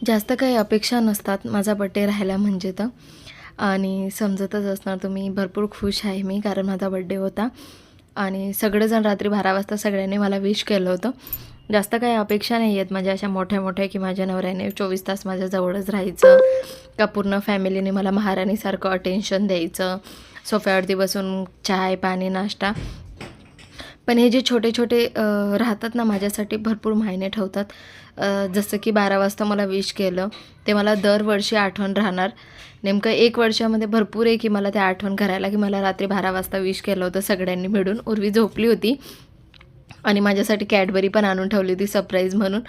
जास्त काही अपेक्षा नसतात माझा बड्डे राहिला म्हणजे तर. आणि समजतच असणार तुम्ही भरपूर खुश आहे मी, कारण माझा बड्डे होता आणि सगळेजण रात्री 12 वाजता सगळ्यांनी मला विश केलं होतं. जास्त काही अपेक्षा नाही आहेत माझ्या अशा मोठ्या-मोठ्या, की माझ्या नवऱ्याने 24 तास माझ्या जवळच राहायचं, का पूर्ण फॅमिलीने मला महाराणीसारखं अटेन्शन द्यायचं, सोफ्यावरती बसून चाय, पाणी, नाश्ता. पण हे जे छोटे-छोटे राहतात ना माझ्यासाठी भरपूर मायने ठेवतात. जसं की 12 वाजता मला विश केलं, ते मला दरवर्षी आठवण राहणार. नेमकं 1 वर्षामध्ये भरपूर आहे की मला ते आठवण करायला, की मला रात्री 12 वाजता विश केलं होतं सगळ्यांनी मिळून. उर्वी झोपली होती आणि माझ्यासाठी कॅडबरी पण आणून ठेवली होती सरप्राईज म्हणून.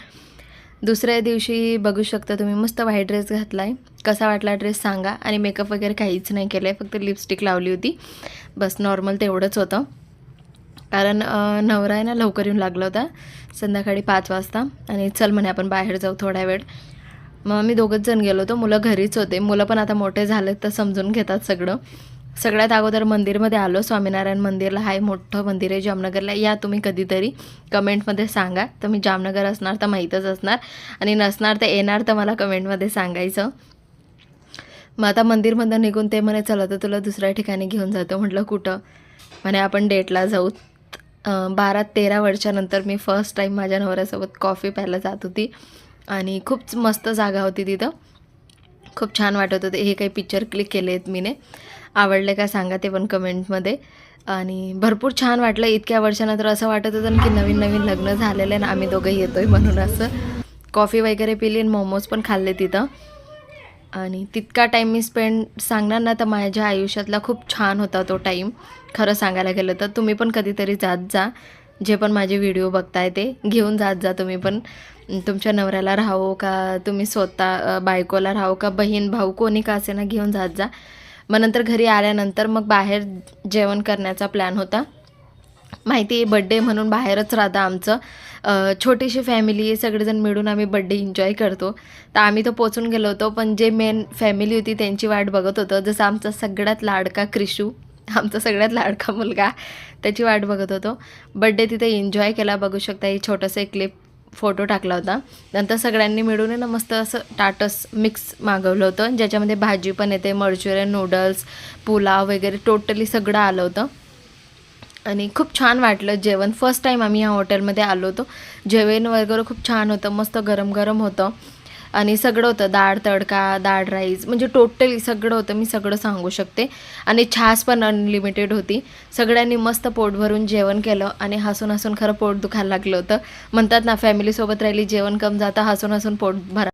दुसऱ्या दिवशी बघू शकता तुम्ही मस्त व्हाईट ड्रेस घातला आहे. कसा वाटला ड्रेस सांगा. आणि मेकअप वगैरे काहीच नाही केलं आहे, फक्त लिपस्टिक लावली होती. बस नॉर्मल तेवढंच होतं. कारण नवरा आहे ना लवकर येऊन लागला होता संध्याकाळी 5 वाजता आणि चल म्हणे आपण बाहेर जाऊ थोडा वेळ. मग आम्ही दोघंच जण गेलो होतो. मुलं घरीच होते. मुलं पण आता मोठे झालेत तर समजून घेतात सगळं. सगळ्यात अगोदर मंदिरमध्ये आलो. स्वामीनारायण मंदिरला आहे, मोठं मंदिर आहे जामनगरला. या तुम्ही कधीतरी कमेंटमध्ये सांगा. तुम्ही जामनगर असणार तर माहीतच असणार आणि नसणार तर येणार तर मला कमेंटमध्ये सांगायचं. मग आता मंदिरमधून निघून ते म्हणे चला तर तुला दुसऱ्या ठिकाणी घेऊन जातो. म्हटलं कुठं? म्हणे आपण डेटला जाऊ. 12-13 वर्षानंतर मी फर्स्ट टाईम माझ्या नवऱ्यासोबत कॉफी प्यायला जात होती आणि खूप मस्त जागा होती तिथं. खूप छान वाटत होते. हे काही पिक्चर क्लिक केले आहेत मीने. आवडले का सांगा ते पण कमेंटमध्ये. आणि भरपूर छान वाटलं. इतक्या वर्षानंतर असं वाटत होतं की नवीन नवीन लग्न झालेलं आहे ना, आम्ही दोघंही येतो आहे म्हणून. असं कॉफी वगैरे पिली आणि मोमोज पण खाल्ले तिथं. आणि तितका टाईम मी स्पेंड सांगणार ना तर माझ्या आयुष्यातला खूप छान होता तो टाईम. खरं सांगायला गेलं तर तुम्ही पण कधीतरी जात जा. जे पण माझे व्हिडिओ बघताय ते घेऊन जात जा तुम्ही पण. तुमच्या नवऱ्याला राहो का तुम्ही स्वतः बायकोला राहो का बहीण भाऊ कोणी का असे ना घेऊन जात जा. मग नंतर घरी आल्यानंतर मग बाहेर जेवण करण्याचा प्लॅन होता. माहिती आहे बड्डे म्हणून बाहेरच राहतं आमचं. छोटीशी फॅमिली आहे, सगळेजण मिळून आम्ही बड्डे एन्जॉय करतो. तर आम्ही तर पोचून गेलो होतो, पण जे मेन फॅमिली होती त्यांची वाट बघत होतं. जसं आमचा सगळ्यात लाडका क्रिशू, आमचा सगळ्यात लाडका मुलगा, त्याची वाट बघत होतो. बड्डे तिथे एन्जॉय केला. बघू शकता हे छोटंसं एक क्लिप फोटो टाकला होता. नंतर सगळ्यांनी मिळून आहे ना मस्त असं टाटस मिक्स मागवलं होतं, ज्याच्यामध्ये भाजी पण येते, मंचुरियन, नूडल्स, पुलाव वगैरे टोटली सगळं आलं होतं. आणि खूप छान वाटलं जेवण. फर्स्ट टाईम आम्ही ह्या हॉटेलमध्ये आलो होतो. जेवण वगैरे खूप छान होतं, मस्त गरम गरम होतं आणि सगळं होतं. डाळ तडका, डाळ राईस, म्हणजे टोटली सगळं होतं. मी सगळं सांगू शकते. आणि छास पण अनलिमिटेड होती. सगळ्यांनी मस्त पोट भरून जेवण केलं आणि हसून हसून खरं पोट दुखायला लागलं होतं. म्हणतात ना फॅमिलीसोबत राहिली जेवण कम जातं, हसून हसून पोट भरा.